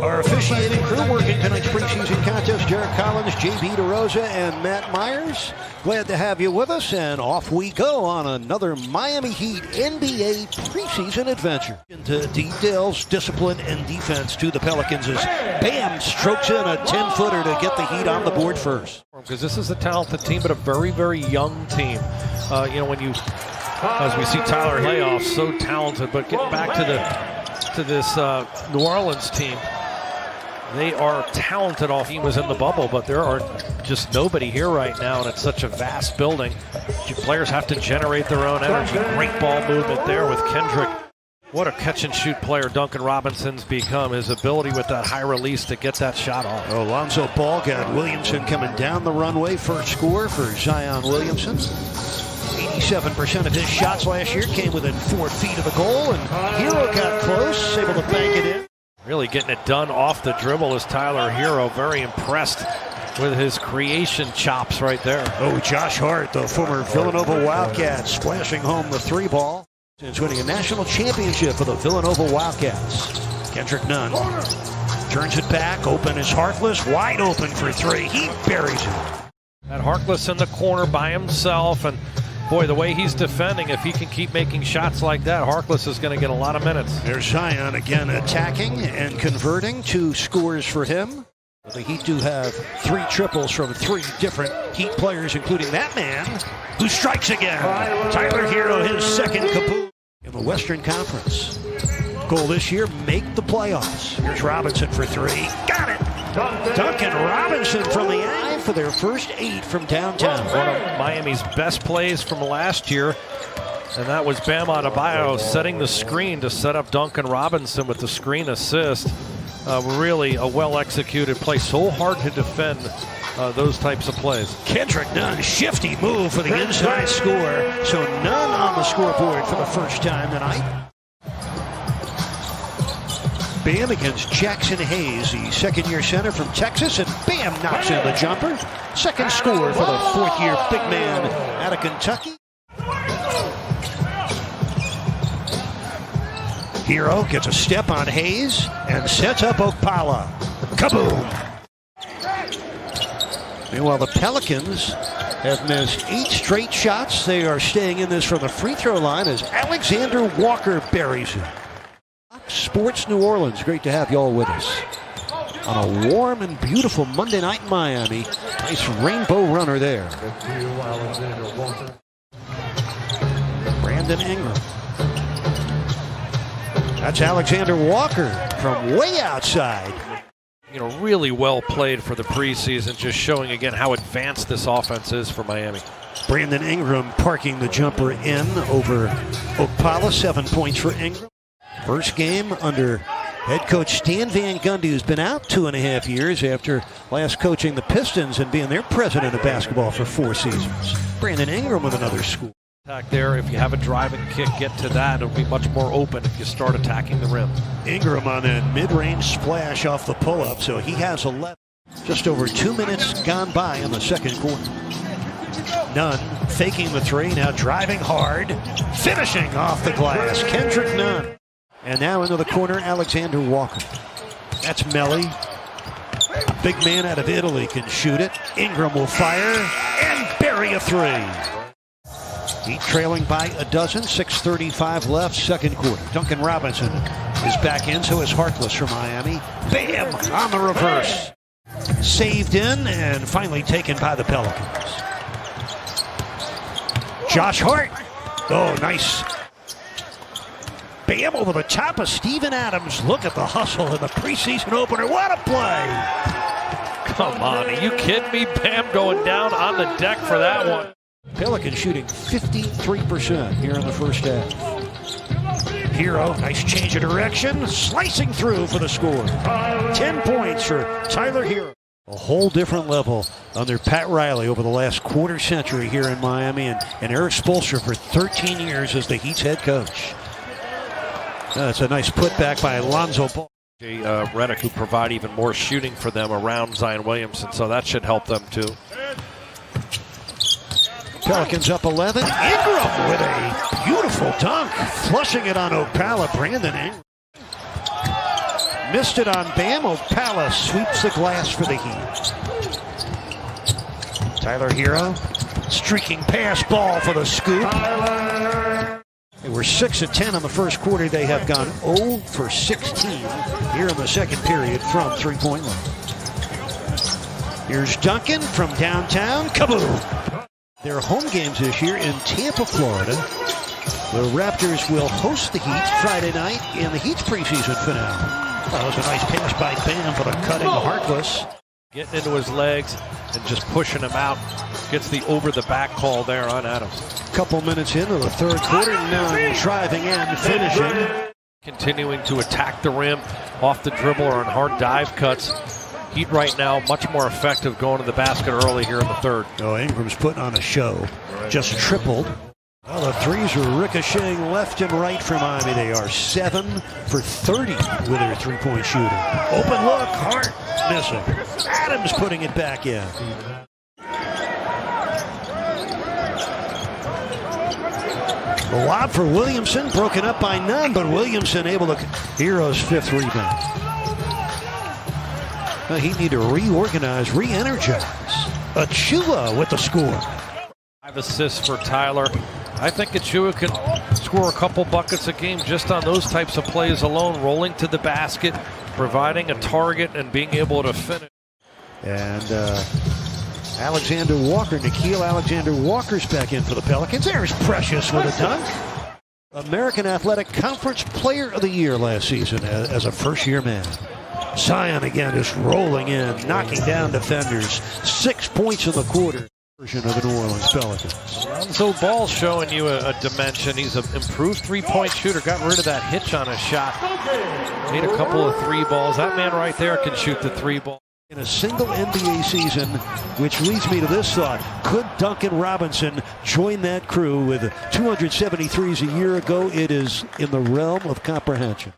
Our officiating crew working tonight's preseason contest, Jared Collins, JB DeRosa, and Matt Myers. Glad to have you with us, and off we go on another Miami Heat NBA preseason adventure. Into details, discipline, and defense to the Pelicans as Bam strokes in a 10-footer to get the Heat on the board first. Because this is a talented team, but a very, very young team. When you, as we see Tyler Layoff, so talented, but getting back to this New Orleans team, they are talented. All he was in the bubble, but there are just nobody here right now, and it's such a vast building. Players have to generate their own energy. Great ball movement there with Kendrick. What a catch-and-shoot player Duncan Robinson's become. His ability with that high release to get that shot off. Alonzo Ball got Williamson coming down the runway. First score for Zion Williamson. 87% of his shots last year came within 4 feet of the goal, and Hero got close, able to bank it in. Really getting it done off the dribble is Tyler Hero. Very impressed with his creation chops right there. Oh, Josh Hart, the former Villanova Wildcat, splashing home the 3-ball. Since winning a national championship for the Villanova Wildcats. Kendrick Nunn turns it back. Open is Harkless. Wide open for 3. He buries it. That Harkless in the corner by himself. And boy, the way he's defending, if he can keep making shots like that, Harkless is going to get a lot of minutes. There's Zion again attacking and converting. 2 scores for him. The Heat do have 3 triples from 3 different Heat players, including that man who strikes again. Tyler Hero, his second caboose in the Western Conference. Goal this year, make the playoffs. Here's Robinson for 3. Got it! Duncan Robinson from the eye for their first 8 from downtown. One of Miami's best plays from last year, and that was Bam Adebayo setting the screen to set up Duncan Robinson with the screen assist. Really a well-executed play. So hard to defend those types of plays. Kendrick Nunn, shifty move for the inside score. So Nunn on the scoreboard for the first time tonight. Bam against Jackson Hayes, the second-year center from Texas, and Bam knocks in the jumper. Second score for the 4th-year big man out of Kentucky. Hero gets a step on Hayes and sets up Okpala. Kaboom! Meanwhile, the Pelicans have missed 8 straight shots. They are staying in this from the free throw line as Alexander Walker buries it. Sports New Orleans, great to have you all with us on a warm and beautiful Monday night in Miami. Nice rainbow runner there. Brandon Ingram. That's Alexander Walker from way outside. Really well played for the preseason, just showing again how advanced this offense is for Miami. Brandon Ingram parking the jumper in over Okpala. 7 points for Ingram. First game under head coach Stan Van Gundy, who's been out 2.5 years after last coaching the Pistons and being their president of basketball for 4 seasons. Brandon Ingram with another score. There, if you have a driving kick, get to that. It'll be much more open if you start attacking the rim. Ingram on that mid-range splash off the pull-up, so he has 11. Just over 2 minutes gone by in the second quarter. Nunn faking the 3, now driving hard, finishing off the glass. Kendrick Nunn. And now into the corner, Alexander Walker. That's Melly. Big man out of Italy can shoot it. Ingram will fire and bury a 3. Heat trailing by a dozen, 6:35 left, second quarter. Duncan Robinson is back in, so is Harkless from Miami. Bam! On the reverse. Saved in and finally taken by the Pelicans. Josh Hart. Oh, nice. Bam over the top of Steven Adams. Look at the hustle in the preseason opener. What a play! Come on, are you kidding me? Bam going down on the deck for that one. Pelicans shooting 53% here in the first half. Hero, nice change of direction, slicing through for the score. 10 points for Tyler Hero. A whole different level under Pat Riley over the last quarter century here in Miami, and Eric Spoelstra for 13 years as the Heat's head coach. That's a nice putback by Alonzo Ball. Redick, who provide even more shooting for them around Zion Williamson, so that should help them too. Pelicans up 11. Ingram with a beautiful dunk, flushing it on Okpala. Brandon Ingram. Missed it on Bam. Opala sweeps the glass for the Heat. Tyler Hero, streaking pass ball for the scoop. They were 6 of 10 in the first quarter. They have gone 0 for 16 here in the second period from three-point line. Here's Duncan from downtown. Kaboom! Their home games this year in Tampa, Florida. The Raptors will host the Heat Friday night in the Heat's preseason finale. That was a nice pass by Bam for the cutting Harkless. Getting into his legs and just pushing him out. Gets the over-the-back call there on Adams. Couple minutes into the third quarter, Nunn driving and finishing. Continuing to attack the rim off the dribble or on hard dive cuts. Heat right now much more effective going to the basket early here in the third. Oh, Ingram's putting on a show. Just tripled. Well, the threes are ricocheting left and right from Miami. They are 7 for 30 with their three-point shooting. Open look, Hart missing. Adams putting it back in. The lob for Williamson, broken up by Nunn, but Williamson able to Hero's 5th rebound. Now he need to reorganize, re-energize. Achua with the score. 5 assists for Tyler. I think Achua can score a couple buckets a game just on those types of plays alone, rolling to the basket, providing a target, and being able to finish. And Alexander Walker, Nickeil Alexander-Walker's back in for the Pelicans. There's Precious with a dunk. American Athletic Conference Player of the Year last season as a first-year man. Zion again just rolling in, knocking down defenders. 6 points in the quarter. Version of the New Orleans Pelicans. So Ball's showing you a dimension. He's an improved three-point shooter. Got rid of that hitch on his shot. Made a couple of three balls. That man right there can shoot the three ball. In a single NBA season, which leads me to this thought. Could Duncan Robinson join that crew with 273s a year ago? It is in the realm of comprehension.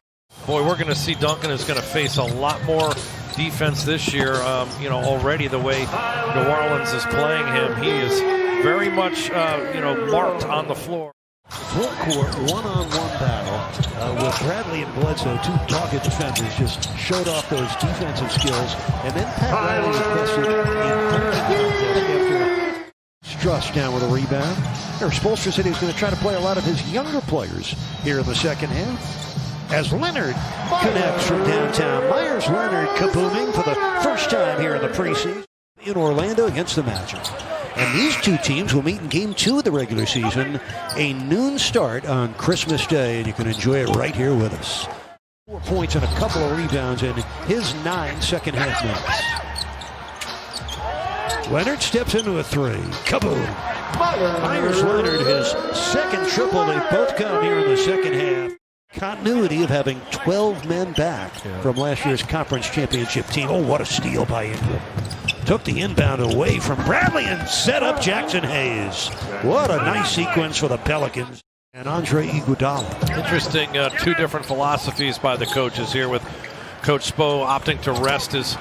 Boy, we're going to see Duncan is going to face a lot more defense this year. Already the way New Orleans is playing him, he is very much, marked on the floor. Full court, one-on-one battle with Bradley and Bledsoe, 2 dogged defenders, just showed off those defensive skills. And then Pat Riley requested a after Struss down with a rebound. Spoelstra said he was going to try to play a lot of his younger players here in the second half. As Leonard connects from downtown. Myers Leonard kabooming for the first time here in the preseason in Orlando against the Magic. And these two teams will meet in Game 2 of the regular season, a noon start on Christmas Day, and you can enjoy it right here with us. 4 points and a couple of rebounds in his 9 second-half minutes. Leonard steps into a 3. Kaboom! Myers Leonard, his second triple. They both come here in the second half. Continuity of having 12 men back from last year's conference championship team. Oh, what a steal by Ingram. Took the inbound away from Bradley and set up Jackson Hayes. What a nice sequence for the Pelicans. And Andre Iguodala. Interesting, 2 different philosophies by the coaches here, with Coach Spo opting to rest his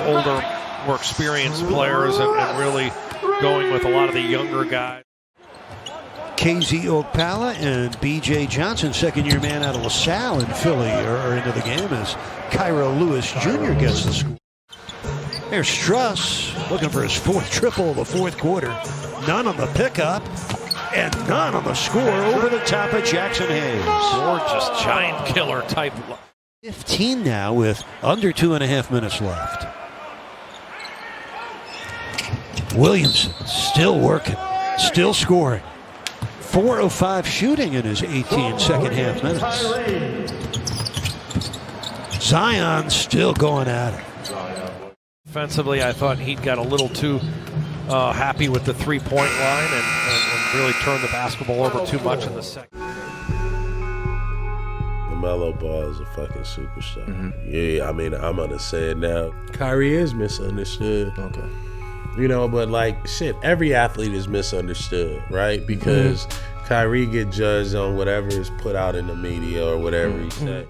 older, more experienced players and really going with a lot of the younger guys. KZ Okpala and B.J. Johnson, second-year man out of LaSalle in Philly, are into the game as Cairo Lewis Jr. gets the score. There's Struss looking for his 4th triple of the 4th quarter. None on the pickup and none on the score over the top of Jackson Hayes. Gorgeous giant killer type. 15 now with under 2.5 minutes left. Williamson still working, still scoring. 4 of 5 shooting in his 18 second-half minutes. Zion still going at it. Defensively, I thought Heat got a little too happy with the three-point line and really turned the basketball over too much in the second. LaMelo Ball is a fucking superstar. Yeah, I mean, I'm gonna say it now. Kyrie is misunderstood. Okay. But like, shit, every athlete is misunderstood, right? Because Kyrie get judged on whatever is put out in the media or whatever he said.